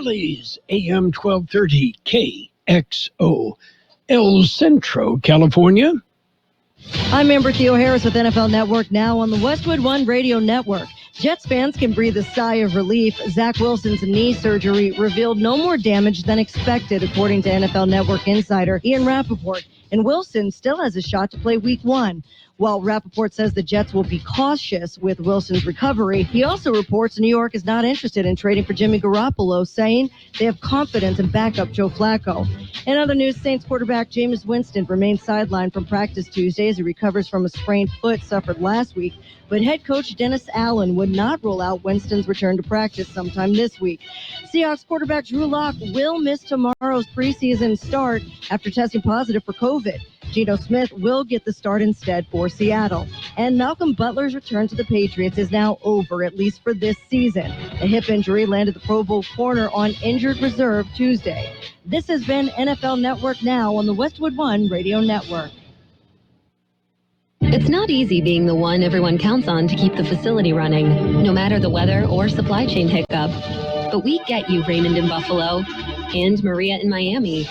Rallies, AM 1230, Kxo, El Centro, California. I'm Amber Theo Harris with NFL Network, now on the Westwood One Radio Network. Jets fans can breathe a sigh of relief. Zach Wilson's knee surgery revealed no more damage than expected, according to NFL Network insider Ian Rappaport. And Wilson still has a shot to play Week 1. While Rappaport says the Jets will be cautious with Wilson's recovery, he also reports New York is not interested in trading for Jimmy Garoppolo, saying they have confidence in backup Joe Flacco. In other news, Saints quarterback Jameis Winston remains sidelined from practice Tuesday as he recovers from a sprained foot suffered last week. But head coach Dennis Allen would not rule out Winston's return to practice sometime this week. Seahawks quarterback Drew Lock will miss tomorrow's preseason start after testing positive for COVID. Geno Smith will get the start instead for Seattle. And Malcolm Butler's return to the Patriots is now over, at least for this season. A hip injury landed the Pro Bowl corner on injured reserve Tuesday. This has been NFL Network Now on the Westwood One Radio Network. It's not easy being the one everyone counts on to keep the facility running, no matter the weather or supply chain hiccup. But we get you, Raymond in Buffalo, and Maria in Miami,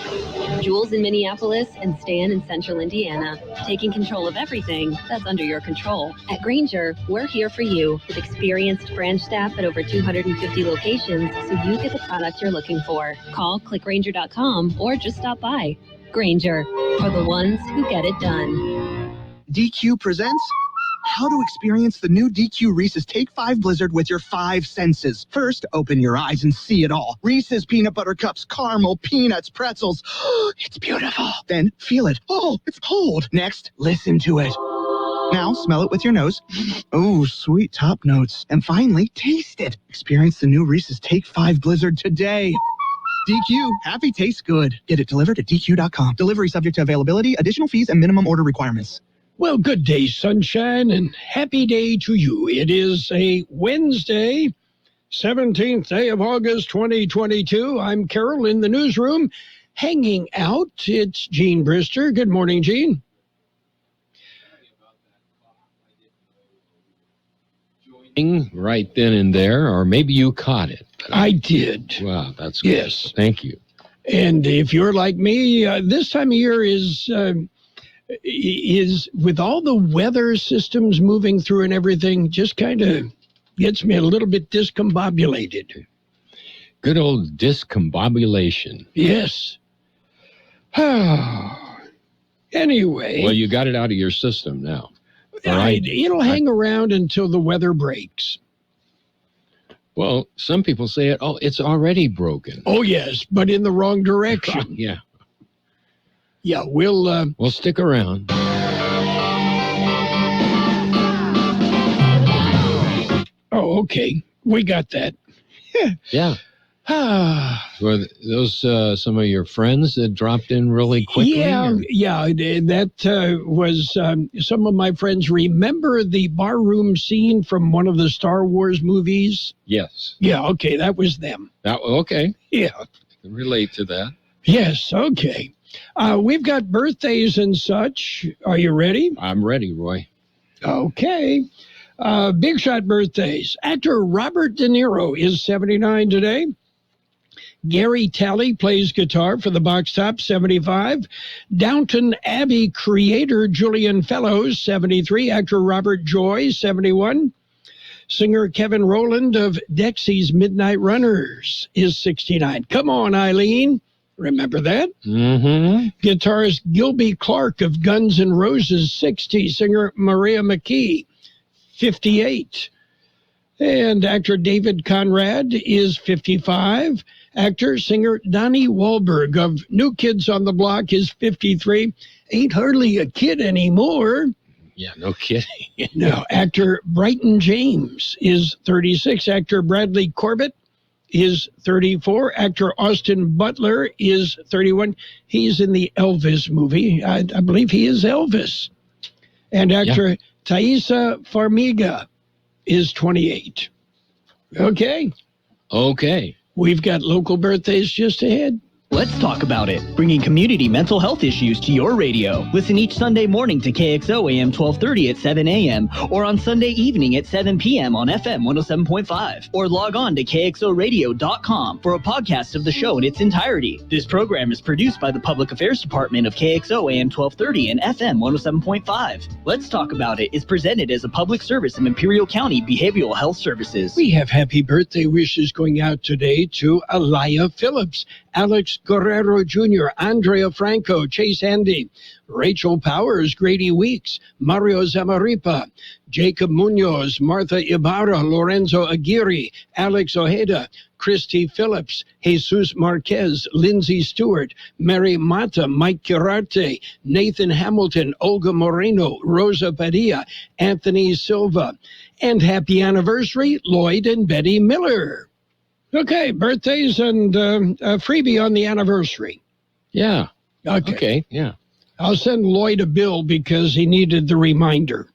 Jules in Minneapolis, and Stan in Central Indiana, taking control of everything that's under your control. At Grainger, we're here for you with experienced branch staff at over 250 locations, so you get the product you're looking for. Call clickgrainger.com or just stop by. Grainger, for the ones who get it done. DQ presents how to experience the new DQ Reese's Take 5 Blizzard with your 5 senses. First, open your eyes and see it all. Reese's Peanut Butter Cups, caramel, peanuts, pretzels. It's beautiful. Then feel it. Oh, it's cold. Next, listen to it. Now, smell it with your nose. Oh, sweet top notes. And finally, taste it. Experience the new Reese's Take 5 Blizzard today. DQ, happy tastes good. Get it delivered at DQ.com. Delivery subject to availability, additional fees, and minimum order requirements. Well, good day, sunshine, and happy day to you. It is a Wednesday, 17th day of August, 2022. I'm Carroll in the newsroom, hanging out. It's Gene Brister. Good morning, Gene. Right then and there, or maybe you caught it. I did. Wow, that's good. Yes. Thank you. And if you're like me, this time of year is with all the weather systems moving through and everything, just kind of gets me a little bit discombobulated. Good old discombobulation. Yes. Anyway. Well, you got it out of your system now. It'll hang around until the weather breaks. Well, some people say it's already broken. Oh, yes, but in the wrong direction. Yeah. Yeah, we'll stick around. Oh, okay. We got that. Yeah. Were those some of your friends that dropped in really quickly? Yeah. That was some of my friends. Remember the barroom scene from one of the Star Wars movies? Yes. Yeah, okay, that was them. Okay. Yeah. I can relate to that. Yes, okay. We've got birthdays and such. Are you ready? I'm ready, Roy. Okay. Big shot birthdays. Actor Robert De Niro is 79 today. Gary Talley plays guitar for the Box Tops, 75. Downton Abbey creator Julian Fellows, 73. Actor Robert Joy, 71. Singer Kevin Rowland of Dexy's Midnight Runners is 69. Come on, Eileen. Remember that? Mm-hmm. Guitarist Gilby Clarke of Guns N' Roses, 60. Singer Maria McKee, 58. And actor David Conrad is 55. Actor, singer Donnie Wahlberg of New Kids on the Block is 53. Ain't hardly a kid anymore. Yeah, no kidding. No, actor Brighton James is 36. Actor Bradley Corbett is 34. Actor Austin Butler is 31. He's in the Elvis movie. I believe he is Elvis. And actor Thaisa Farmiga is 28. Okay. Okay. We've got local birthdays just ahead. Let's talk about it. Bringing community mental health issues to your radio. Listen each Sunday morning to Kxo AM 1230 at 7 a.m. or on Sunday evening at 7 p.m. on FM 107.5. Or log on to kxoradio.com for a podcast of the show in its entirety. This program is produced by the Public Affairs Department of Kxo AM 1230 and FM 107.5. Let's Talk About It is presented as a public service of Imperial County Behavioral Health Services. We have happy birthday wishes going out today to Aliyah Phillips, Alex Guerrero Jr., Andrea Franco, Chase Handy, Rachel Powers, Grady Weeks, Mario Zamaripa, Jacob Munoz, Martha Ibarra, Lorenzo Aguirre, Alex Ojeda, Christy Phillips, Jesus Marquez, Lindsay Stewart, Mary Mata, Mike Quirarte, Nathan Hamilton, Olga Moreno, Rosa Padilla, Anthony Silva, and happy anniversary, Lloyd and Betty Miller. Okay, birthdays and a freebie on the anniversary. Yeah. Okay. Yeah. I'll send Lloyd a bill because he needed the reminder.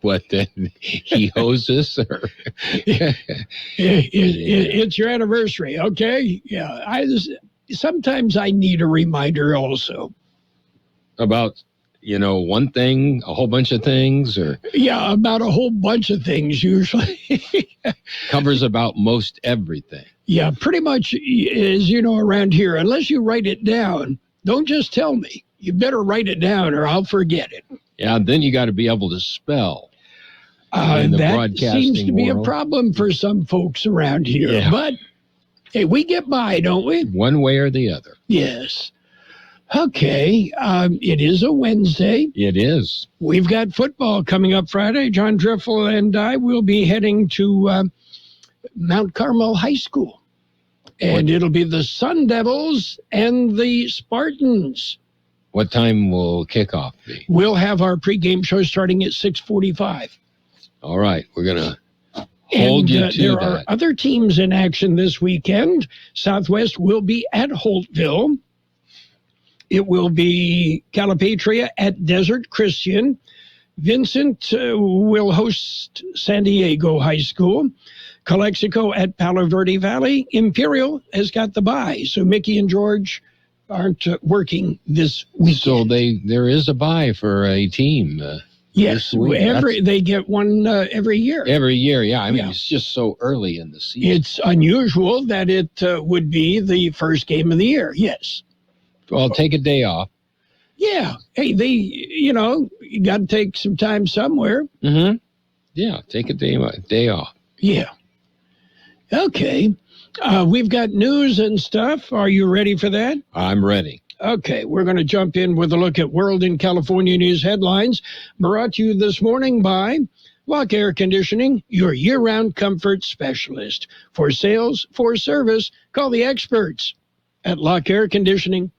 What then? He owes us? Or? It's your anniversary, okay? Yeah. Sometimes I need a reminder also. About, one thing, a whole bunch of things, or? Yeah, about a whole bunch of things usually. Covers about most everything. Yeah, pretty much as around here, unless you write it down, don't just tell me. You better write it down or I'll forget it. Yeah, then you got to be able to spell. In the that broadcasting seems to be world. a problem for some folks around here. Yeah. But, hey, we get by, don't we? One way or the other. Yes. Okay, it is a Wednesday. It is. We've got football coming up Friday. John Driffel and I will be heading to Mount Carmel High School. And it'll be the Sun Devils and the Spartans. What time will kickoff be? We'll have our pregame show starting at 6:45. All right, we're going to hold you to there that. are other teams in action this weekend. Southwest will be at Holtville. It will be Calipatria at Desert Christian. Vincent will host San Diego High School. Calexico at Palo Verde Valley. Imperial has got the bye, so Mickey and George aren't working this weekend. So there is a bye for a team. Yes, they get one every year. Every year, yeah. I mean, It's just so early in the season. It's unusual that it would be the first game of the year, yes. Well, take a day off. Yeah. Hey, you got to take some time somewhere. Mm-hmm. Yeah, take a day off. Yeah. Okay. We've got news and stuff. Are you ready for that? I'm ready. Okay, we're going to jump in with a look at World and California news headlines brought to you this morning by Lock Air Conditioning, your year-round comfort specialist. For sales, for service, call the experts at Lock Air Conditioning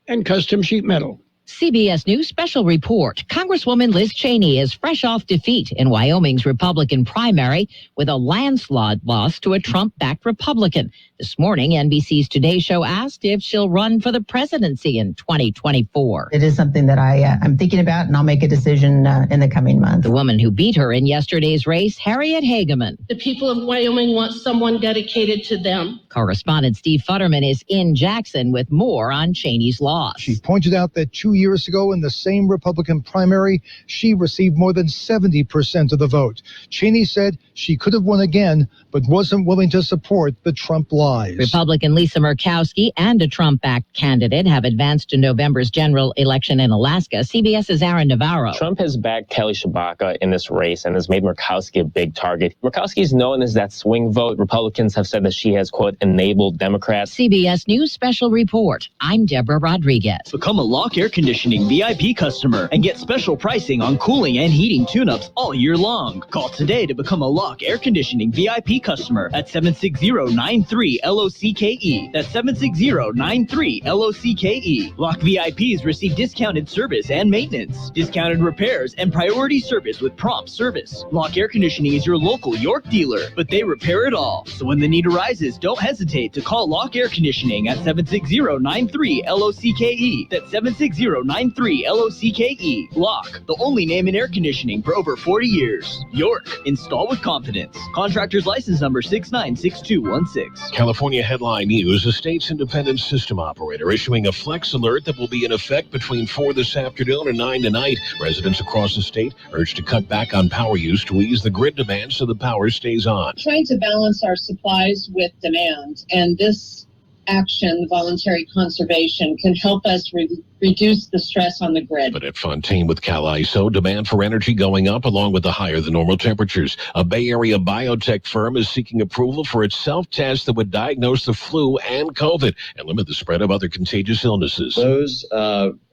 and Custom Sheet Metal. CBS News special report. Congresswoman Liz Cheney is fresh off defeat in Wyoming's Republican primary with a landslide loss to a Trump-backed Republican. This morning, NBC's Today Show asked if she'll run for the presidency in 2024. It is something that I'm thinking about, and I'll make a decision in the coming months. The woman who beat her in yesterday's race, Harriet Hageman. The people of Wyoming want someone dedicated to them. Correspondent Steve Futterman is in Jackson with more on Cheney's loss. She pointed out that 2 years ago in the same Republican primary, she received more than 70% of the vote. Cheney said she could have won again, but wasn't willing to support the Trump lies. Republican Lisa Murkowski and a Trump-backed candidate have advanced to November's general election in Alaska. CBS's Aaron Navarro. Trump has backed Kelly Tshibaka in this race and has made Murkowski a big target. Murkowski is known as that swing vote. Republicans have said that she has, quote, enabled Democrats. CBS News Special Report. I'm Deborah Rodriguez. Become a Lock Air Conditioning VIP customer and get special pricing on cooling and heating tune-ups all year long. Call today to become a Lock Air Conditioning VIP customer at 760-93-LOCKE. That's 760-93-LOCKE. Lock VIPs receive discounted service and maintenance, discounted repairs, and priority service with prompt service. Lock Air Conditioning is your local York dealer, but they repair it all. So when the need arises, don't hesitate to call Lock Air Conditioning at 760-93-LOCKE. That's 760 610-610-93 LOCKE. Lock, the only name in air conditioning for over 40 years. York, install with confidence. Contractor's license number 696216. California headline news: a state's independent system operator issuing a flex alert that will be in effect between 4 this afternoon and 9 tonight. Residents across the state urged to cut back on power use to ease the grid demand so the power stays on. Trying to balance our supplies with demand, and this action, voluntary conservation, can help us reduce the stress on the grid. But at Fontaine with CalISO, demand for energy going up along with the higher than normal temperatures. A Bay Area biotech firm is seeking approval for its self-test that would diagnose the flu and COVID and limit the spread of other contagious illnesses. Those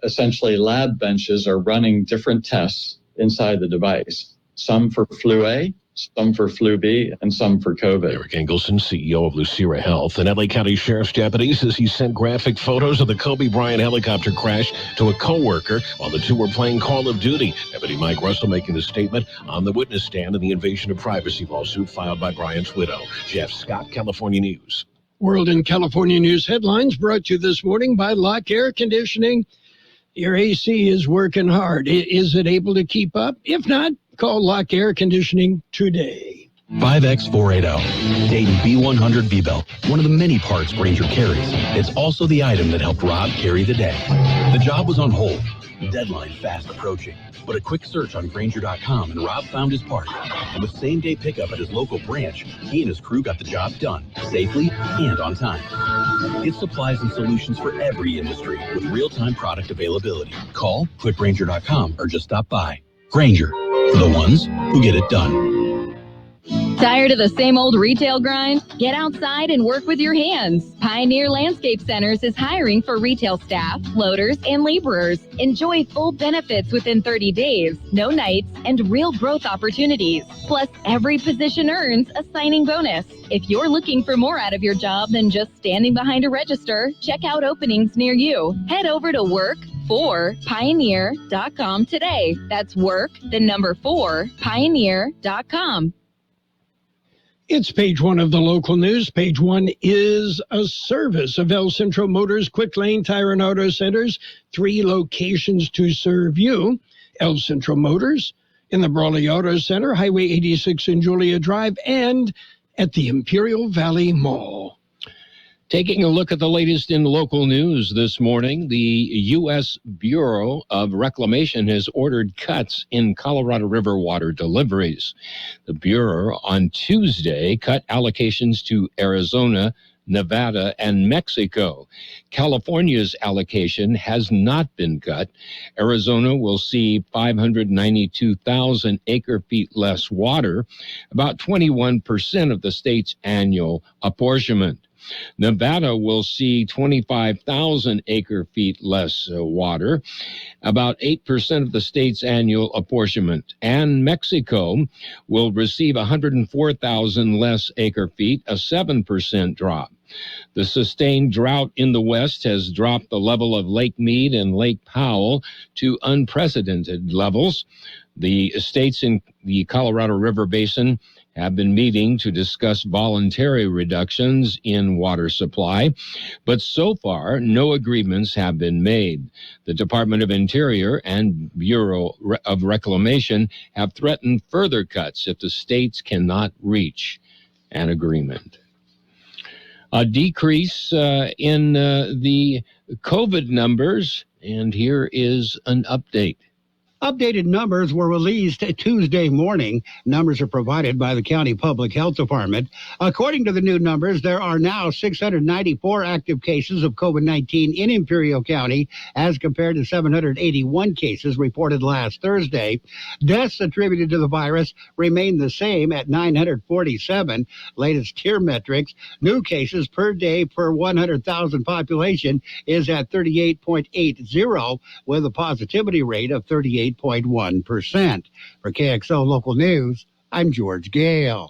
essentially lab benches are running different tests inside the device, some for flu A, some for flu B, and some for COVID. Eric Engelson, CEO of Lucira Health, an LA County Sheriff's deputy, says he sent graphic photos of the Kobe Bryant helicopter crash to a co-worker while the two were playing Call of Duty. Deputy Mike Russell making the statement on the witness stand in the invasion of privacy lawsuit filed by Bryant's widow. Jeff Scott, California News. World and California News headlines brought to you this morning by Lock Air Conditioning. Your AC is working hard. Is it able to keep up? If not, call Lock Air Conditioning today. 5X480, Dayton B100 V-Belt, one of the many parts Grainger carries. It's also the item that helped Rob carry the day. The job was on hold, deadline fast approaching, but a quick search on Grainger.com and Rob found his part. And with same-day pickup at his local branch, he and his crew got the job done, safely and on time. Get supplies and solutions for every industry with real-time product availability. Call, click Grainger.com, or just stop by. Grainger, for the ones who get it done. Tired of the same old retail grind? Get outside and work with your hands. Pioneer Landscape Centers is hiring for retail staff, loaders, and laborers. Enjoy full benefits within 30 days, no nights, and real growth opportunities. Plus, every position earns a signing bonus. If you're looking for more out of your job than just standing behind a register, check out openings near you. Head over to work4pioneer.com today. That's work, the number 4, pioneer.com. It's page one of the local news. Page one is a service of El Centro Motors Quick Lane Tire and Auto Centers. 3 locations to serve you. El Centro Motors in the Brawley Auto Center, Highway 86 in Julia Drive, and at the Imperial Valley Mall. Taking a look at the latest in local news this morning, the U.S. Bureau of Reclamation has ordered cuts in Colorado River water deliveries. The Bureau on Tuesday cut allocations to Arizona, Nevada, and Mexico. California's allocation has not been cut. Arizona will see 592,000 acre-feet less water, about 21% of the state's annual apportionment. Nevada will see 25,000 acre-feet less water, about 8% of the state's annual apportionment. And Mexico will receive 104,000 less acre-feet, a 7% drop. The sustained drought in the West has dropped the level of Lake Mead and Lake Powell to unprecedented levels. The states in the Colorado River Basin have been meeting to discuss voluntary reductions in water supply, but so far no agreements have been made. The Department of Interior and Bureau of Reclamation have threatened further cuts if the states cannot reach an agreement. A decrease in the COVID numbers, and here is an update. Updated numbers were released Tuesday morning. Numbers are provided by the County Public Health Department. According to the new numbers, there are now 694 active cases of COVID-19 in Imperial County as compared to 781 cases reported last Thursday. Deaths attributed to the virus remain the same at 947. Latest tier metrics, new cases per day per 100,000 population is at 38.80 with a positivity rate of 38.1%. For KXO Local News, I'm George Gale.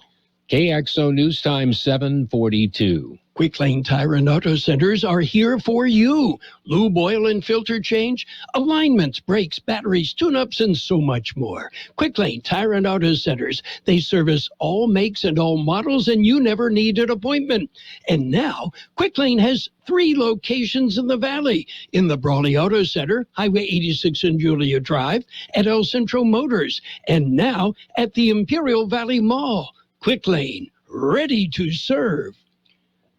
KXO News Time 7:42. Quick Lane Tire and Auto Centers are here for you. Lube, oil, and filter change, alignments, brakes, batteries, tune-ups, and so much more. Quick Lane Tire and Auto Centers. They service all makes and all models, and you never need an appointment. And now, Quick Lane has 3 locations in the Valley. In the Brawley Auto Center, Highway 86 and Julia Drive, at El Centro Motors, and now at the Imperial Valley Mall. Quick Lane, ready to serve.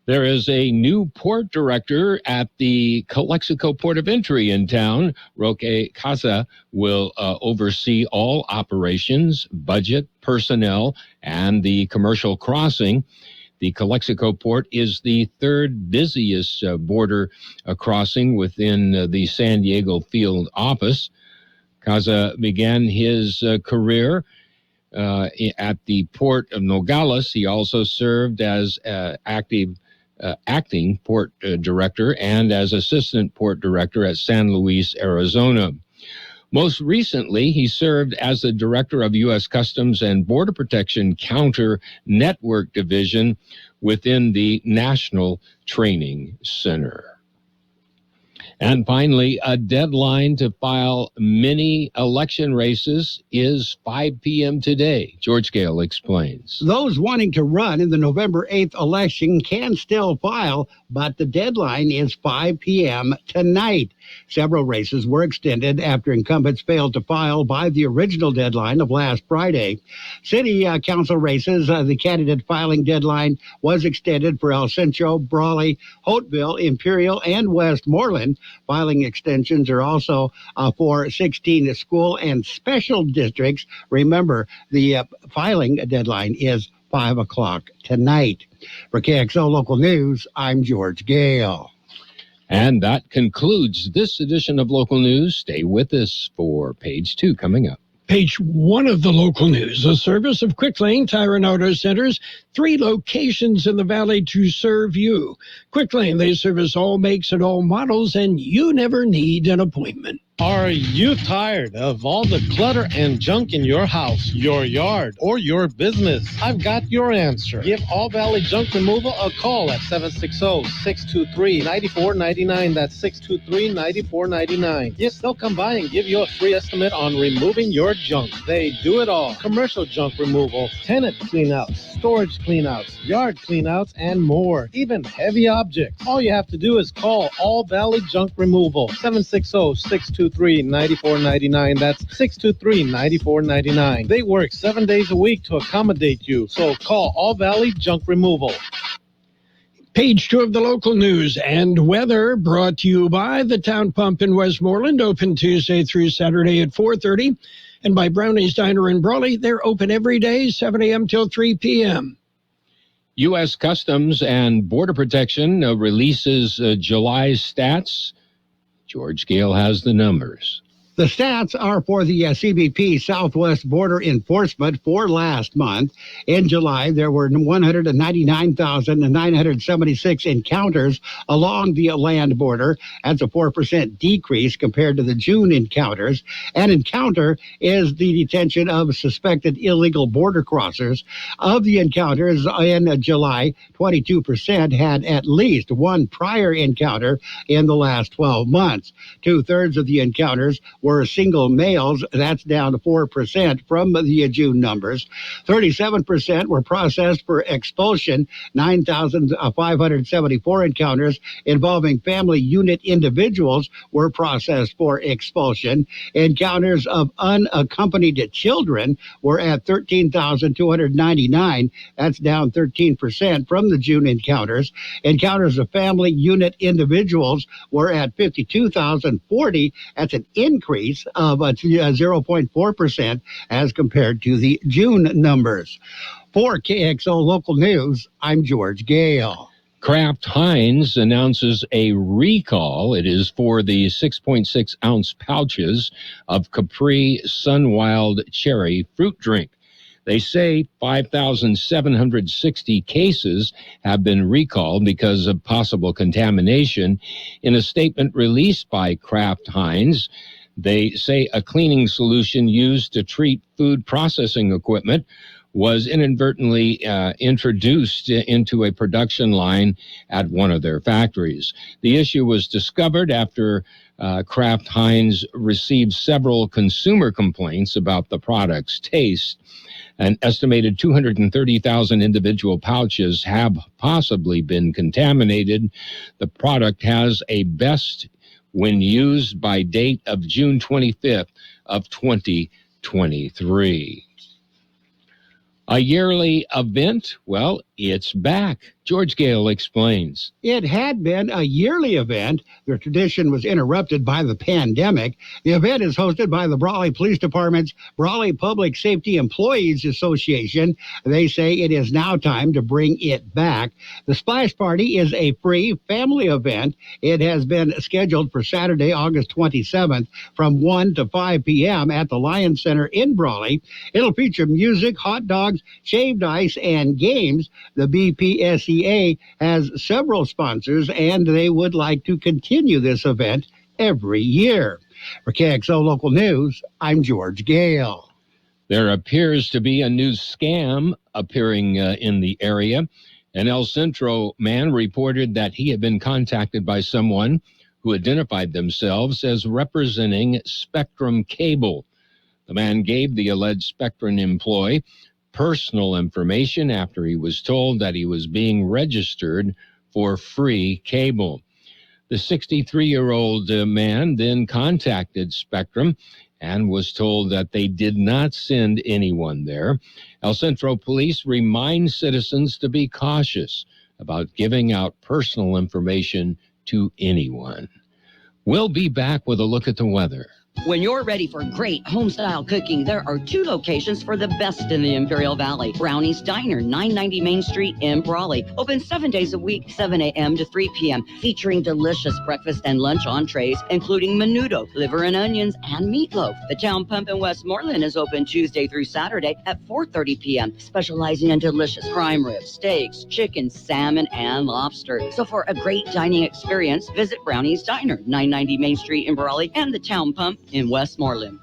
There is a new port director at the Calexico Port of Entry in town. Roque Casa will oversee all operations, budget, personnel, and the commercial crossing. The Calexico Port is the 3rd busiest border crossing within the San Diego field office. Casa began his career at the Port of Nogales. He also served as acting port director and as assistant port director at San Luis, Arizona. Most recently, he served as the director of U.S. Customs and Border Protection Counter Network Division within the National Training Center. And finally, a deadline to file mini election races is 5 p.m. today. George Gale explains. Those wanting to run in the November 8th election can still file, but the deadline is 5 p.m. tonight. Several races were extended after incumbents failed to file by the original deadline of last Friday. City council races, the candidate filing deadline was extended for El Centro, Brawley, Hopeville, Imperial, and Westmoreland. Filing extensions are also for 16 school and special districts. Remember, the filing deadline is 5 o'clock tonight. For KXO Local News, I'm George Gale. And that concludes this edition of Local News. Stay with us for Page 2 coming up. Page 1 of the local news, a service of Quick Lane Tire and Auto Centers, 3 locations in the Valley to serve you. Quick Lane, they service all makes and all models, and you never need an appointment. Are you tired of all the clutter and junk in your house, your yard, or your business? I've got your answer. Give All Valley Junk Removal a call at 760-623-9499. That's 623-9499. Yes, they'll come by and give you a free estimate on removing your junk. They do it all. Commercial junk removal, tenant cleanouts, storage cleanouts, yard cleanouts, and more. Even heavy objects. All you have to do is call All Valley Junk Removal. 760-623-9499. That's 623-9499. They work 7 days a week to accommodate you. So call All Valley Junk Removal. Page 2 of the local news and weather brought to you by the Town Pump in Westmoreland, open Tuesday through Saturday at 4:30. And by Brownie's Diner in Brawley, they're open every day, 7 a.m. till 3 p.m. U.S. Customs and Border Protection releases July stats. George Gale has the numbers. The stats are for the CBP Southwest Border Enforcement for last month. In July, there were 199,976 encounters along the land border. That's a 4% decrease compared to the June encounters. An encounter is the detention of suspected illegal border crossers. Of the encounters in July, 22% had at least one prior encounter in the last 12 months. 2/3 of the encounters were single males. That's down to 4% from the June numbers. 37% were processed for expulsion. 9,574 encounters involving family unit individuals were processed for expulsion. Encounters of unaccompanied children were at 13,299. That's down 13% from the June encounters. Encounters of family unit individuals were at 52,040. That's an increase of 0.4% as compared to the June numbers. For KXO Local News, I'm George Gale. Kraft Heinz announces a recall. It is for the 6.6 ounce pouches of Capri Sunwild Cherry fruit drink. They say 5,760 cases have been recalled because of possible contamination. In a statement released by Kraft Heinz, they say a cleaning solution used to treat food processing equipment was inadvertently introduced into a production line at one of their factories. The issue was discovered after Kraft Heinz received several consumer complaints about the product's taste. An estimated 230,000 individual pouches have possibly been contaminated. The product has a best when used by date of June 25th of 2023. A yearly event? Well, it's back. George Gale explains. It had been a yearly event. The tradition was interrupted by the pandemic. The event is hosted by the Brawley Police Department's Brawley Public Safety Employees Association. They say it is now time to bring it back. The Splash Party is a free family event. It has been scheduled for Saturday, August 27th from 1 to 5 p.m. at the Lion Center in Brawley. It'll feature music, hot dogs, shaved ice, and games. The BPSEA has several sponsors, and they would like to continue this event every year. For KXO Local News, I'm George Gale. There appears to be a new scam appearing in the area. An El Centro man reported that he had been contacted by someone who identified themselves as representing Spectrum Cable. The man gave the alleged Spectrum employee personal information after he was told that he was being registered for free cable. The 63-year-old man then contacted Spectrum and was told that they did not send anyone there. El Centro Police remind citizens to be cautious about giving out personal information to anyone. We'll be back with a look at the weather. When you're ready for great home-style cooking, there are two locations for the best in the Imperial Valley. Brownie's Diner, 990 Main Street in Brawley. Open 7 days a week, 7 a.m. to 3 p.m., featuring delicious breakfast and lunch entrees, including menudo, liver and onions, and meatloaf. The Town Pump in Westmoreland is open Tuesday through Saturday at 4:30 p.m., specializing in delicious prime ribs, steaks, chicken, salmon, and lobster. So for a great dining experience, visit Brownie's Diner, 990 Main Street in Brawley, and the Town Pump in Westmoreland.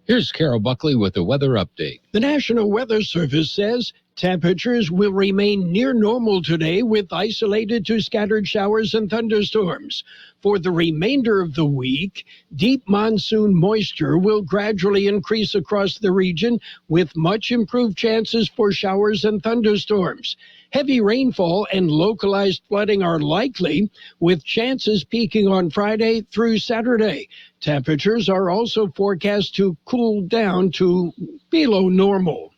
Here's Carol Buckley with the weather update. The National Weather Service says temperatures will remain near normal today with isolated to scattered showers and thunderstorms. For the remainder of the week, deep monsoon moisture will gradually increase across the region with much improved chances for showers and thunderstorms. Heavy rainfall and localized flooding are likely, with chances peaking on Friday through Saturday. Temperatures are also forecast to cool down to below normal.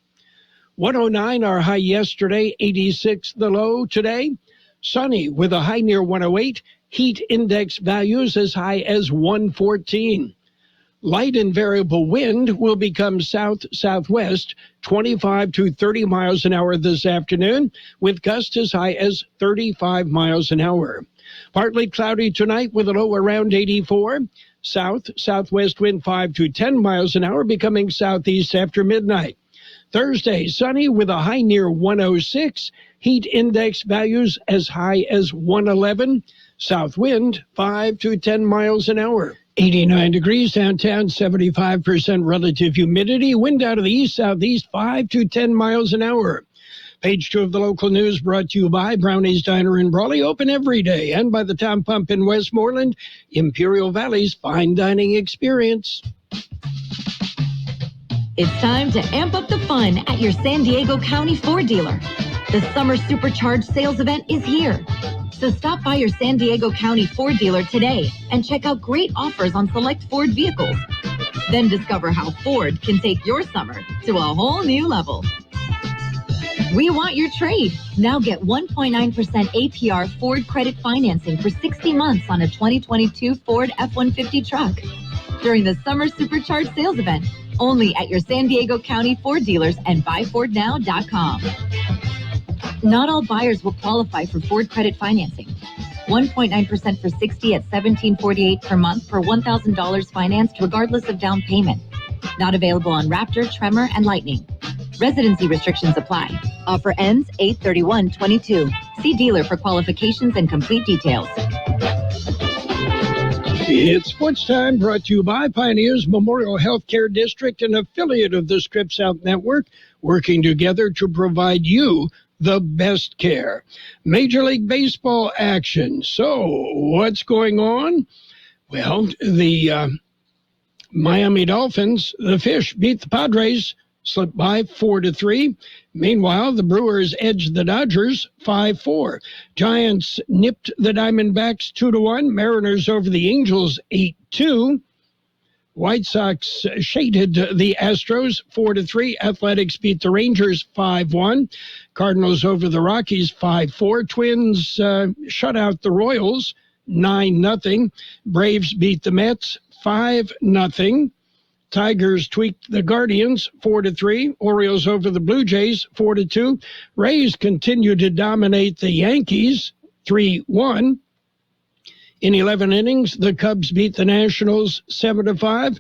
109 our high yesterday, 86 the low today. Sunny with a high near 108. Heat index values as high as 114. Light and variable wind will become south-southwest, 25 to 30 miles an hour this afternoon, with gusts as high as 35 miles an hour. Partly cloudy tonight with a low around 84. South-southwest wind 5 to 10 miles an hour, becoming southeast after midnight. Thursday, sunny with a high near 106. Heat index values as high as 111. South wind 5 to 10 miles an hour. 89 degrees downtown, 75% relative humidity. Wind out of the east-southeast 5 to 10 miles an hour. Page 2 of the local news brought to you by Brownie's Diner in Brawley, open every day, and by the Town Pump in Westmoreland, Imperial Valley's fine dining experience. It's time to amp up the fun at your San Diego County Ford dealer. The Summer Supercharged Sales Event is here. So stop by your San Diego County Ford dealer today and check out great offers on select Ford vehicles. Then discover how Ford can take your summer to a whole new level. We want your trade. Now get 1.9% APR Ford credit financing for 60 months on a 2022 Ford F-150 truck. During the Summer Supercharged Sales Event, only at your San Diego County Ford dealers and buyfordnow.com. Not all buyers will qualify for Ford credit financing. 1.9% for 60 at $1,748 per month per $1,000 financed regardless of down payment. Not available on Raptor, Tremor, and Lightning. Residency restrictions apply. Offer ends 8/31/22. See dealer for qualifications and complete details. It's Sports Time, brought to you by Pioneers Memorial Healthcare District, an affiliate of the Scripps South Network, working together to provide you the best care. Major League Baseball action. So, what's going on? Well, the Miami Dolphins, the Fish, beat the Padres, slipped by 4-3. Meanwhile, the Brewers edged the Dodgers 5-4. Giants nipped the Diamondbacks 2-1. Mariners over the Angels 8-2. White Sox shaded the Astros 4-3. Athletics beat the Rangers 5-1. Cardinals over the Rockies 5-4. Twins shut out the Royals 9-0. Braves beat the Mets 5-0. Tigers tweaked the Guardians 4-3. Orioles over the Blue Jays 4-2. Rays continue to dominate the Yankees 3-1. In 11 innings, the Cubs beat the Nationals 7-5.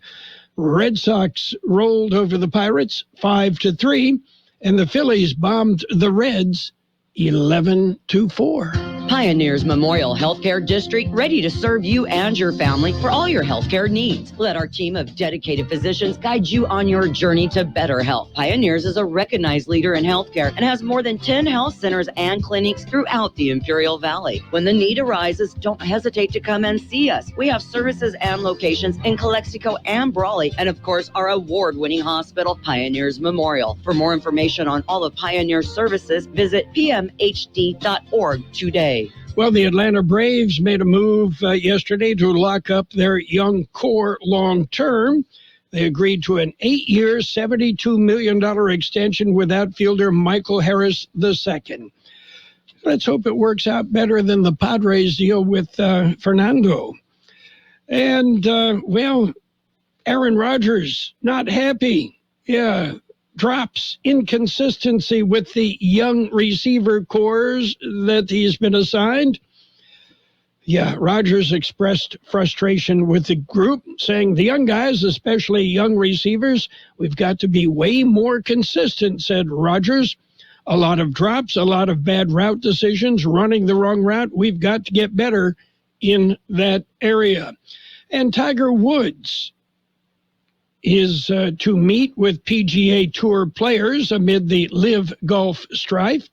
Red Sox rolled over the Pirates 5-3. And the Phillies bombed the Reds 11-4. Pioneers Memorial Healthcare District, ready to serve you and your family for all your healthcare needs. Let our team of dedicated physicians guide you on your journey to better health. Pioneers is a recognized leader in healthcare and has more than 10 health centers and clinics throughout the Imperial Valley. When the need arises, don't hesitate to come and see us. We have services and locations in Calexico and Brawley, and of course, our award-winning hospital, Pioneers Memorial. For more information on all of Pioneer's services, visit pmhd.org today. Well, the Atlanta Braves made a move yesterday to lock up their young core long-term. They agreed to an 8-year, $72 million extension with outfielder Michael Harris II. Let's hope it works out better than the Padres deal with Fernando. And, well, Aaron Rodgers, not happy. Yeah. Drops inconsistency with the young receiver cores that he's been assigned. Yeah, Rodgers expressed frustration with the group, saying the young guys, especially young receivers, we've got to be way more consistent, said Rodgers. A lot of drops, a lot of bad route decisions, running the wrong route. We've got to get better in that area. And Tiger Woods is to meet with PGA Tour players amid the LIV Golf strife.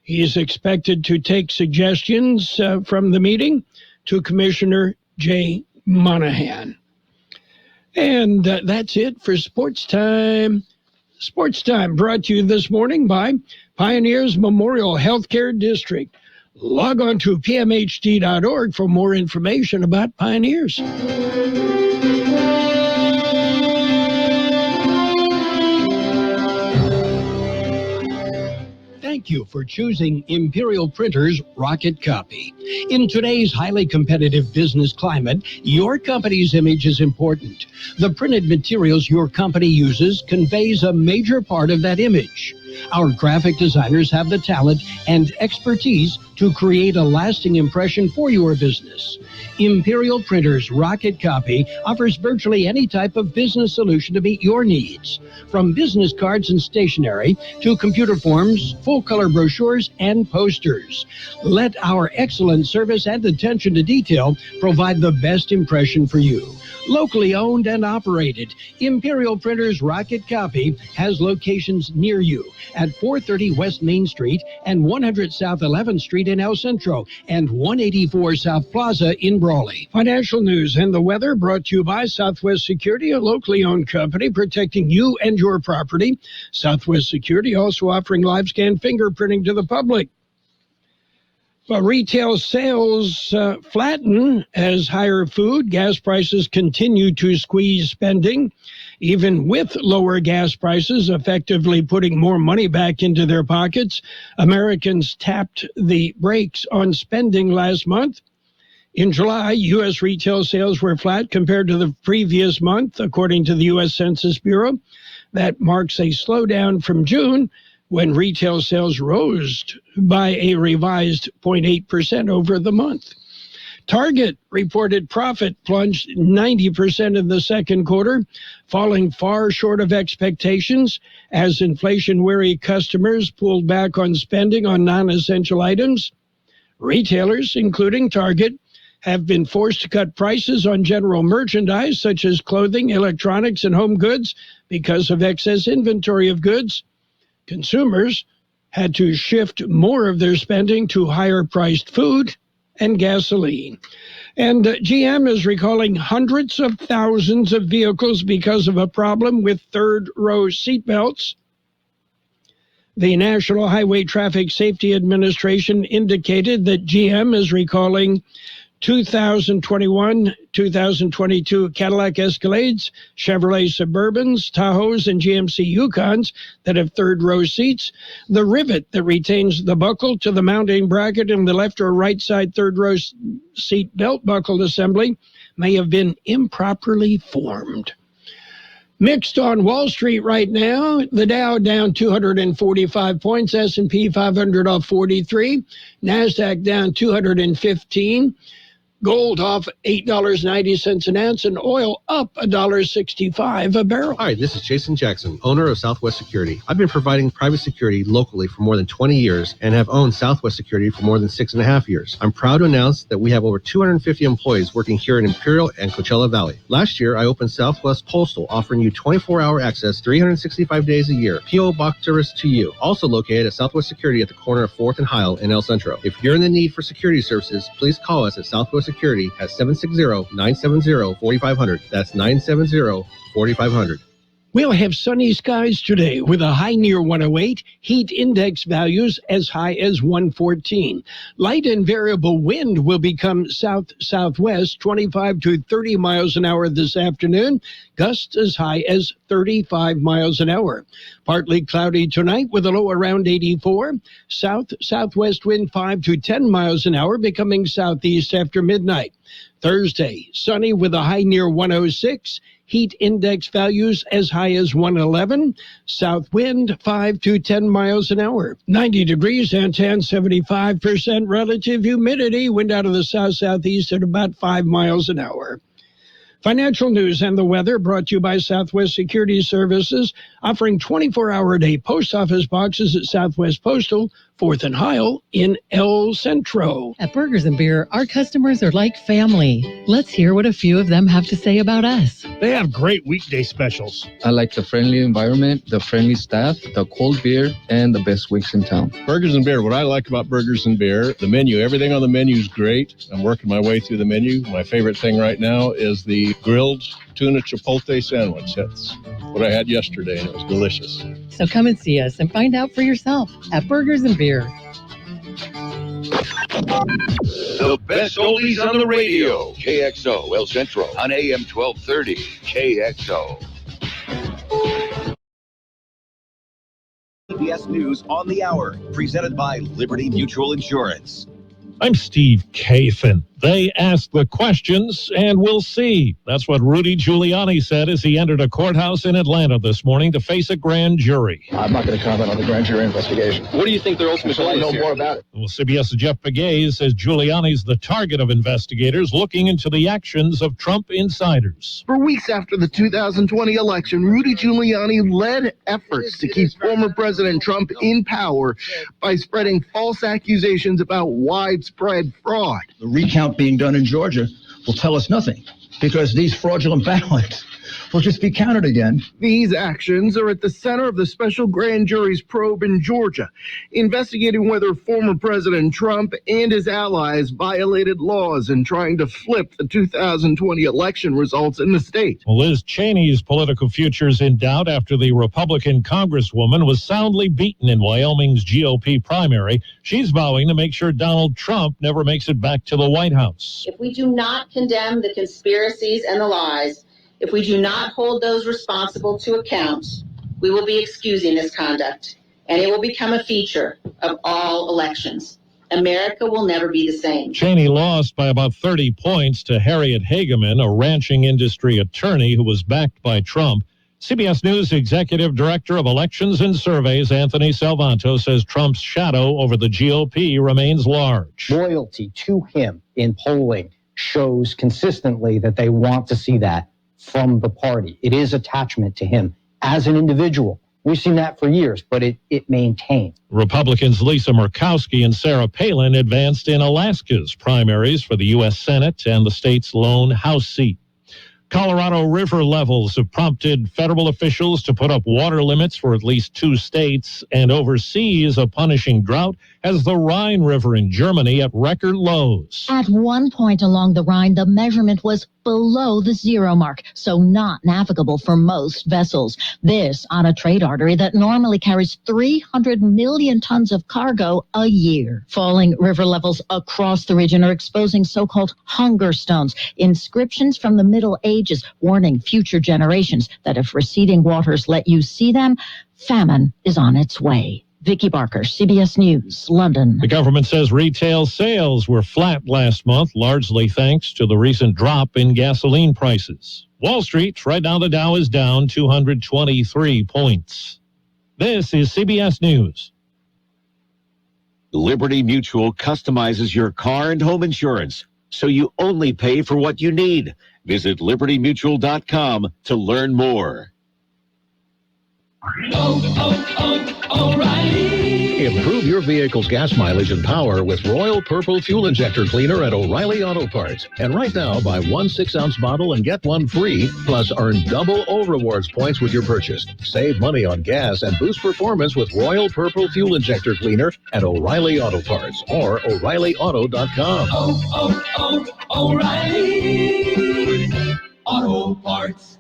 He is expected to take suggestions from the meeting to Commissioner Jay Monahan. And that's it for Sports Time. Sports Time brought to you this morning by Pioneers Memorial Healthcare District. Log on to pmhd.org for more information about Pioneers. Thank you for choosing Imperial Printers Rocket Copy. In today's highly competitive business climate, your company's image is important. The printed materials your company uses conveys a major part of that image. Our graphic designers have the talent and expertise to create a lasting impression for your business. Imperial Printers Rocket Copy offers virtually any type of business solution to meet your needs, from business cards and stationery to computer forms, full-color brochures, and posters. Let our excellent service and attention to detail provide the best impression for you. Locally owned and operated, Imperial Printers Rocket Copy has locations near you at 430 West Main Street and 100 South 11th Street in El Centro and 184 South Plaza in Brawley. Financial news and the weather brought to you by Southwest Security, a locally owned company protecting you and your property. Southwest Security also offering live scan fingerprinting to the public. Well, retail sales flatten as higher food, gas prices continue to squeeze spending. Even with lower gas prices effectively putting more money back into their pockets, Americans tapped the brakes on spending last month. In July, U.S. retail sales were flat compared to the previous month, according to the U.S. Census Bureau. That marks a slowdown from June, when retail sales rose by a revised 0.8% over the month. Target reported profit plunged 90% in the second quarter, falling far short of expectations as inflation-weary customers pulled back on spending on non-essential items. Retailers, including Target, have been forced to cut prices on general merchandise such as clothing, electronics, and home goods because of excess inventory of goods. Consumers had to shift more of their spending to higher-priced food and gasoline. And GM is recalling hundreds of thousands of vehicles because of a problem with third-row seatbelts. The National Highway Traffic Safety Administration indicated that GM is recalling 2021, 2022 Cadillac Escalades, Chevrolet Suburbans, Tahoes, and GMC Yukons that have third-row seats. The rivet that retains the buckle to the mounting bracket in the left or right side third-row seat belt buckle assembly may have been improperly formed. Mixed on Wall Street right now, the Dow down 245 points, S&P 500 off 43, NASDAQ down 215, gold off $8.90 an ounce, and oil up $1.65 a barrel. Hi, this is Jason Jackson, owner of Southwest Security. I've been providing private security locally for more than 20 years and have owned Southwest Security for more than 6.5 years. I'm proud to announce that we have over 250 employees working here in Imperial and Coachella Valley. Last year, I opened Southwest Postal, offering you 24-hour access 365 days a year. P.O. Box service to you. Also located at Southwest Security at the corner of 4th and Heil in El Centro. If you're in the need for security services, please call us at Southwest Security at 760-970-4500. That's 970-4500. We'll have sunny skies today with a high near 108, heat index values as high as 114. Light and variable wind will become south-southwest, 25 to 30 miles an hour this afternoon, gusts as high as 35 miles an hour. Partly cloudy tonight with a low around 84. South-southwest wind 5 to 10 miles an hour, becoming southeast after midnight. Thursday, sunny with a high near 106. Heat index values as high as 111. South wind 5 to 10 miles an hour. 90 degrees and 75% relative humidity. Wind out of the south-southeast at about 5 miles an hour. Financial news and the weather brought to you by Southwest Security Services, offering 24-hour-a-day post office boxes at Southwest Postal, 4th and Heil in El Centro. At Burgers and Beer, our customers are like family. Let's hear what a few of them have to say about us. They have great weekday specials. I like the friendly environment, the friendly staff, the cold beer, and the best wings in town. Burgers and Beer, what I like about Burgers and Beer, the menu, everything on the menu is great. I'm working my way through the menu. My favorite thing right now is the grilled tuna chipotle sandwich. That's what I had yesterday, and it was delicious. So come and see us and find out for yourself at Burgers and Beer. The best oldies on the radio. KXO El Centro on AM 1230. KXO. CBS News on the Hour, presented by Liberty Mutual Insurance. I'm Steve Kathan. They ask the questions, and we'll see. That's what Rudy Giuliani said as he entered a courthouse in Atlanta this morning to face a grand jury. I'm not going to comment on the grand jury investigation. What do you think their ultimate goal is? I know more about it. Well, CBS's Jeff Begay says Giuliani's the target of investigators looking into the actions of Trump insiders. For weeks after the 2020 election, Rudy Giuliani led efforts to keep former President Trump in power by spreading false accusations about widespread fraud. The recount being done in Georgia will tell us nothing because these fraudulent ballots will just be counted again. These actions are at the center of the special grand jury's probe in Georgia, investigating whether former President Trump and his allies violated laws in trying to flip the 2020 election results in the state. Well, Liz Cheney's political future is in doubt after the Republican Congresswoman was soundly beaten in Wyoming's GOP primary. She's vowing to make sure Donald Trump never makes it back to the White House. If we do not condemn the conspiracies and the lies, if we do not hold those responsible to account, we will be excusing this conduct, and it will become a feature of all elections. America will never be the same. Cheney lost by about 30 points to Harriet Hageman, a ranching industry attorney who was backed by Trump. CBS News Executive Director of Elections and Surveys, Anthony Salvanto, says Trump's shadow over the GOP remains large. Loyalty to him in polling shows consistently that they want to see that from the party. It is attachment to him as an individual We've seen that for years, but it maintained. Republicans Lisa Murkowski and Sarah Palin advanced in Alaska's primaries for the U.S. Senate and the state's lone House seat. Colorado River levels have prompted federal officials to put up water limits for at least 2 states and overseas a punishing drought has the Rhine River in Germany at record lows. At one point along the Rhine, the measurement was below the 0 mark, so not navigable for most vessels. This on a trade artery that normally carries 300 million tons of cargo a year. Falling river levels across the region are exposing so-called hunger stones, inscriptions from the Middle Ages warning future generations that if receding waters let you see them, famine is on its way. Vicky Barker, CBS News, London. The government says retail sales were flat last month, largely thanks to the recent drop in gasoline prices. Wall Street, right now the Dow is down 223 points. This is CBS News. Liberty Mutual customizes your car and home insurance, so you only pay for what you need. Visit libertymutual.com to learn more. O'Reilly. Improve your vehicle's gas mileage and power with Royal Purple Fuel Injector Cleaner at O'Reilly Auto Parts. And right now, buy 1 6-ounce bottle and get 1 free, plus earn double O Rewards points with your purchase. Save money on gas and boost performance with Royal Purple Fuel Injector Cleaner at O'Reilly Auto Parts or O'ReillyAuto.com. O'Reilly Auto Parts.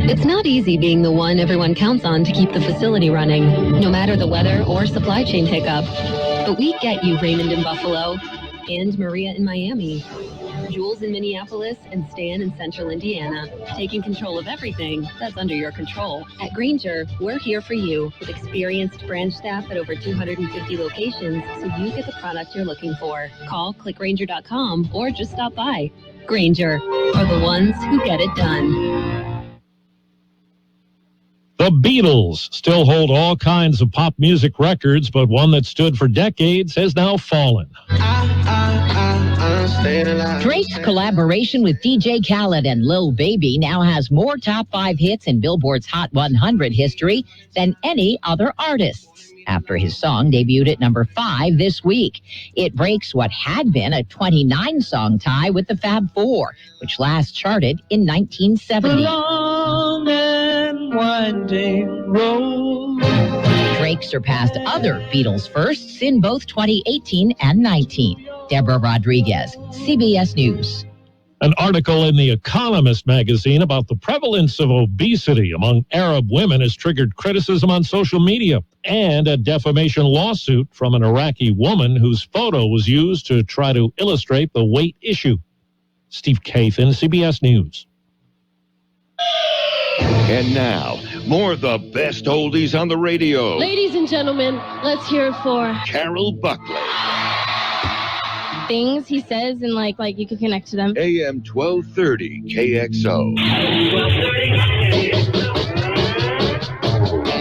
It's not easy being the one everyone counts on to keep the facility running, no matter the weather or supply chain hiccup. But we get you, Raymond in Buffalo, and Maria in Miami, Jules in Minneapolis, and Stan in Central Indiana, taking control of everything that's under your control. At Grainger, we're here for you with experienced branch staff at over 250 locations, so you get the product you're looking for. Call clickgrainger.com or just stop by. Grainger, for the ones who get it done. The Beatles still hold all kinds of pop music records, but one that stood for decades has now fallen. Drake's collaboration with DJ Khaled and Lil Baby now has more top 5 hits in Billboard's Hot 100 history than any other artists, after his song debuted at number 5 this week. It breaks what had been a 29-song tie with the Fab Four, which last charted in 1970. Long and winding road. Drake surpassed other Beatles firsts in both 2018 and 19. Deborah Rodriguez, CBS News. An article in The Economist magazine about the prevalence of obesity among Arab women has triggered criticism on social media and a defamation lawsuit from an Iraqi woman whose photo was used to try to illustrate the weight issue. Steve Kathan, CBS News. And now, more of the best oldies on the radio. Ladies and gentlemen, let's hear it for Carroll Buckley. Things he says and like you can connect to them. AM 1230 KXO.